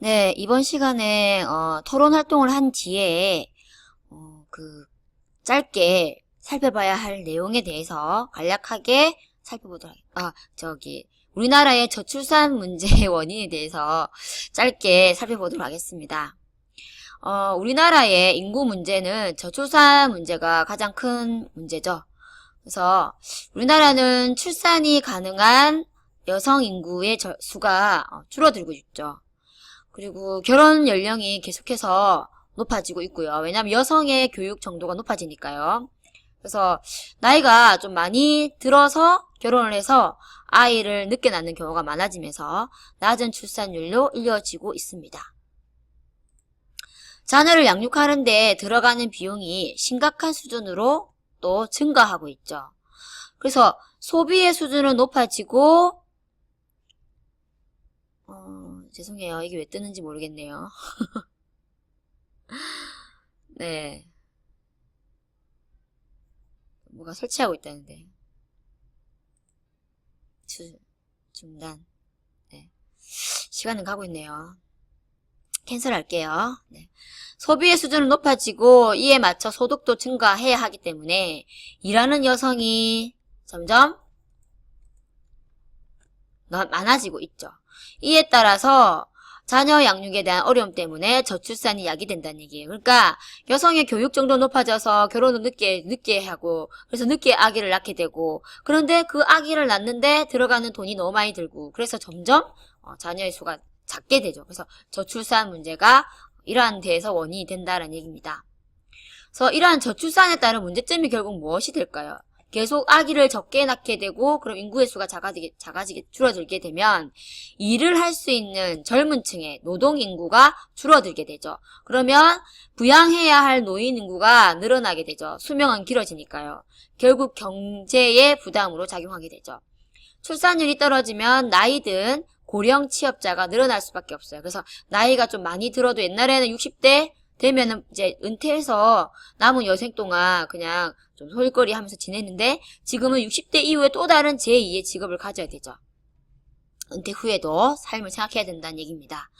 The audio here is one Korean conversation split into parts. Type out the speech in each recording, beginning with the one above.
네, 이번 시간에 토론 활동을 한 뒤에 짧게 살펴봐야 할 내용에 대해서 간략하게 살펴보도록 우리나라의 저출산 문제의 원인에 대해서 짧게 살펴보도록 하겠습니다. 우리나라의 인구 문제는 저출산 문제가 가장 큰 문제죠. 그래서 우리나라는 출산이 가능한 여성 인구의 수가 줄어들고 있죠. 그리고 결혼 연령이 계속해서 높아지고 있고요. 왜냐하면 여성의 교육 정도가 높아지니까요. 그래서 나이가 좀 많이 들어서 결혼을 해서 아이를 늦게 낳는 경우가 많아지면서 낮은 출산율로 이어지고 있습니다. 자녀를 양육하는데 들어가는 비용이 심각한 수준으로 또 증가하고 있죠. 그래서 소비의 수준은 높아지고 죄송해요. 이게 왜 뜨는지 모르겠네요. 네. 뭐가 설치하고 있다는데. 중단. 네. 시간은 가고 있네요. 캔슬할게요. 네. 소비의 수준은 높아지고 이에 맞춰 소득도 증가해야 하기 때문에 일하는 여성이 점점 많아지고 있죠. 이에 따라서 자녀 양육에 대한 어려움 때문에 저출산이 야기된다는 얘기예요. 그러니까 여성의 교육 정도 높아져서 결혼을 늦게 하고 그래서 늦게 아기를 낳게 되고 그런데 그 아기를 낳는데 들어가는 돈이 너무 많이 들고 그래서 점점 자녀의 수가 작게 되죠. 그래서 저출산 문제가 이러한 데에서 원인이 된다는 얘기입니다. 그래서 이러한 저출산에 따른 문제점이 결국 무엇이 될까요? 계속 아기를 적게 낳게 되고 그럼 인구의 수가 줄어들게 되면 일을 할 수 있는 젊은 층의 노동 인구가 줄어들게 되죠. 그러면 부양해야 할 노인 인구가 늘어나게 되죠. 수명은 길어지니까요. 결국 경제의 부담으로 작용하게 되죠. 출산율이 떨어지면 나이든 고령 취업자가 늘어날 수밖에 없어요. 그래서 나이가 좀 많이 들어도 옛날에는 60대 되면은 이제 은퇴해서 남은 여생 동안 그냥 좀 소일거리 하면서 지냈는데 지금은 60대 이후에 또 다른 제2의 직업을 가져야 되죠. 은퇴 후에도 삶을 생각해야 된다는 얘기입니다.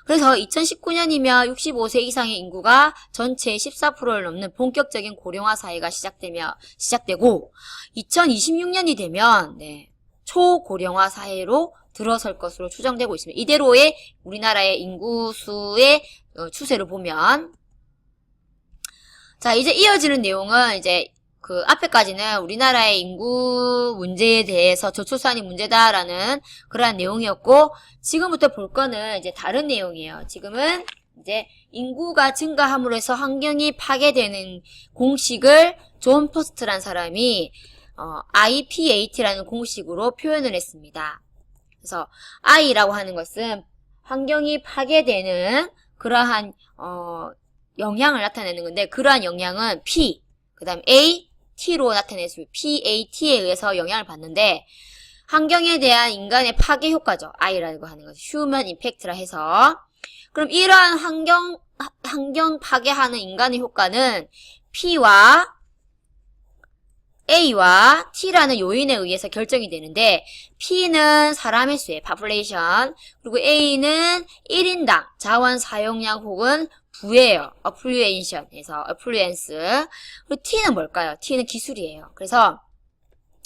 그래서 2019년이면 65세 이상의 인구가 전체의 14%를 넘는 본격적인 고령화 사회가 시작되고 2026년이 되면 초고령화 사회로 들어설 것으로 추정되고 있습니다. 이대로의 우리나라의 인구수의 추세를 보면 자 이제 이어지는 내용은 이제 그 앞에까지는 우리나라의 인구 문제에 대해서 저출산이 문제다라는 그러한 내용이었고 지금부터 볼 거는 이제 다른 내용이에요. 지금은 이제 인구가 증가함으로 해서 환경이 파괴되는 공식을 존 퍼스트란 사람이 IPAT라는 공식으로 표현을 했습니다. 그래서 I라고 하는 것은 환경이 파괴되는 그러한 영향을 나타내는 건데 그러한 영향은 P, 그 다음 A, T로 나타냈습니다. PAT에 의해서 영향을 받는데 환경에 대한 인간의 파괴 효과죠. I라고 하는 것은 Human Impact라 해서 그럼 이러한 환경 파괴하는 인간의 효과는 P와 A와 T라는 요인에 의해서 결정이 되는데 P는 사람의 수의 population 그리고 A는 1인당 자원 사용량 혹은 부예요. affluence 그리고 T는 뭘까요? T는 기술이에요. 그래서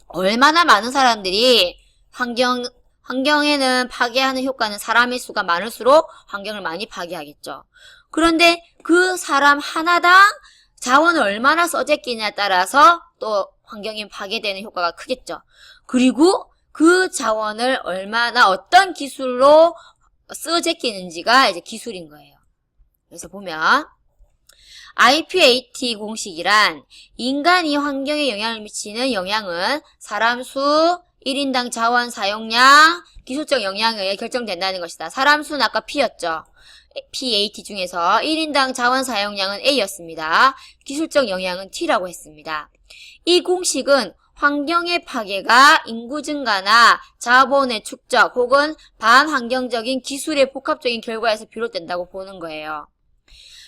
얼마나 많은 사람들이 환경에는 파괴하는 효과는 사람의 수가 많을수록 환경을 많이 파괴하겠죠. 그런데 그 사람 하나당 자원을 얼마나 써제끼냐에 따라서 또 환경이 파괴되는 효과가 크겠죠. 그리고 그 자원을 얼마나 어떤 기술로 써제끼는지가 이제 기술인 거예요. 그래서 보면 IPAT 공식이란 인간이 환경에 영향을 미치는 영향은 사람 수, 1인당 자원 사용량, 기술적 영향에 의해 결정된다는 것이다. 사람 수는 아까 P였죠. PAT 중에서 1인당 자원 사용량은 A였습니다. 기술적 영향은 T라고 했습니다. 이 공식은 환경의 파괴가 인구 증가나 자본의 축적 혹은 반환경적인 기술의 복합적인 결과에서 비롯된다고 보는 거예요.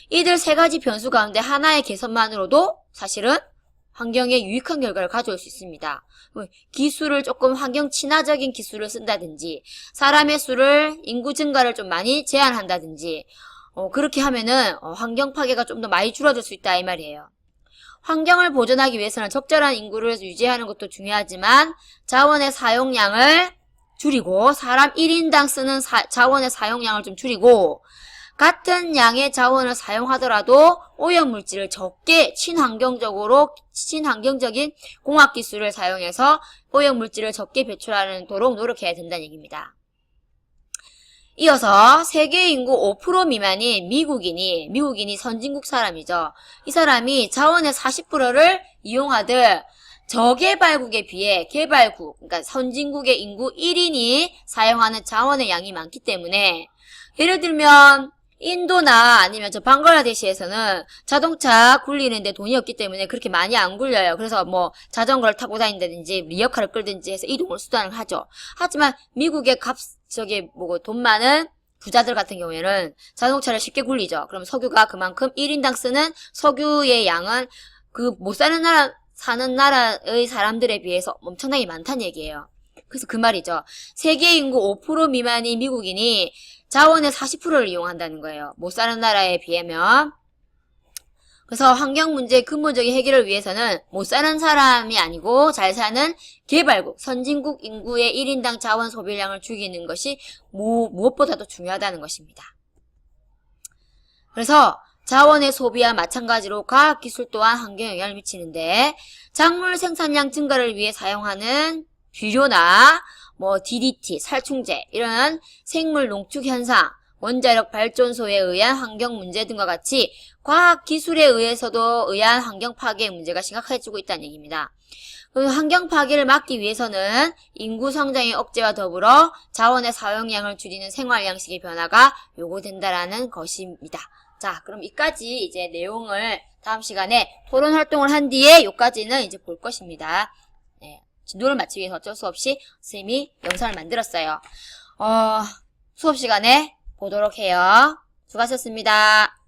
이들 세 가지 변수 가운데 하나의 개선만으로도 사실은 환경에 유익한 결과를 가져올 수 있습니다. 기술을 조금 환경 친화적인 기술을 쓴다든지 사람의 수를 인구 증가를 좀 많이 제한한다든지 그렇게 하면은 환경 파괴가 좀 더 많이 줄어들 수 있다 이 말이에요. 환경을 보존하기 위해서는 적절한 인구를 유지하는 것도 중요하지만 자원의 사용량을 줄이고 사람 1인당 쓰는 자원의 사용량을 좀 줄이고 같은 양의 자원을 사용하더라도 오염물질을 적게 친환경적인 공학기술을 사용해서 오염물질을 적게 배출하도록 노력해야 된다는 얘기입니다. 이어서 세계 인구 5% 미만인 미국인이 선진국 사람이죠. 이 사람이 자원의 40%를 이용하듯 저개발국에 비해 개발국, 그러니까 선진국의 인구 1인이 사용하는 자원의 양이 많기 때문에 예를 들면 인도나 아니면 저 방글라데시에서는 자동차 굴리는데 돈이 없기 때문에 그렇게 많이 안 굴려요. 그래서 뭐 자전거를 타고 다닌다든지 리어카를 끌든지 해서 이동을 수단을 하죠. 하지만 미국의 돈 많은 부자들 같은 경우에는 자동차를 쉽게 굴리죠. 그럼 석유가 그만큼 1인당 쓰는 석유의 양은 못 사는 나라의 사람들에 비해서 엄청나게 많다는 얘기예요. 그래서 그 말이죠. 세계 인구 5% 미만인 미국인이 자원의 40%를 이용한다는 거예요. 못 사는 나라에 비하면. 그래서 환경 문제의 근본적인 해결을 위해서는 못 사는 사람이 아니고 잘 사는 개발국, 선진국 인구의 1인당 자원 소비량을 줄이는 것이 무엇보다도 중요하다는 것입니다. 그래서 자원의 소비와 마찬가지로 과학기술 또한 환경에 영향을 미치는데 작물 생산량 증가를 위해 사용하는 비료나 DDT, 살충제 이런 생물 농축 현상, 원자력 발전소에 의한 환경 문제 등과 같이 과학기술에 의해서도 의한 환경 파괴의 문제가 심각해지고 있다는 얘기입니다. 환경 파괴를 막기 위해서는 인구 성장의 억제와 더불어 자원의 사용량을 줄이는 생활 양식의 변화가 요구된다라는 것입니다. 자, 그럼 이까지 이제 내용을 다음 시간에 토론 활동을 한 뒤에 요까지는 이제 볼 것입니다. 네, 진도를 마치기 위해서 어쩔 수 없이 선생님이 영상을 만들었어요. 수업 시간에 보도록 해요. 수고하셨습니다.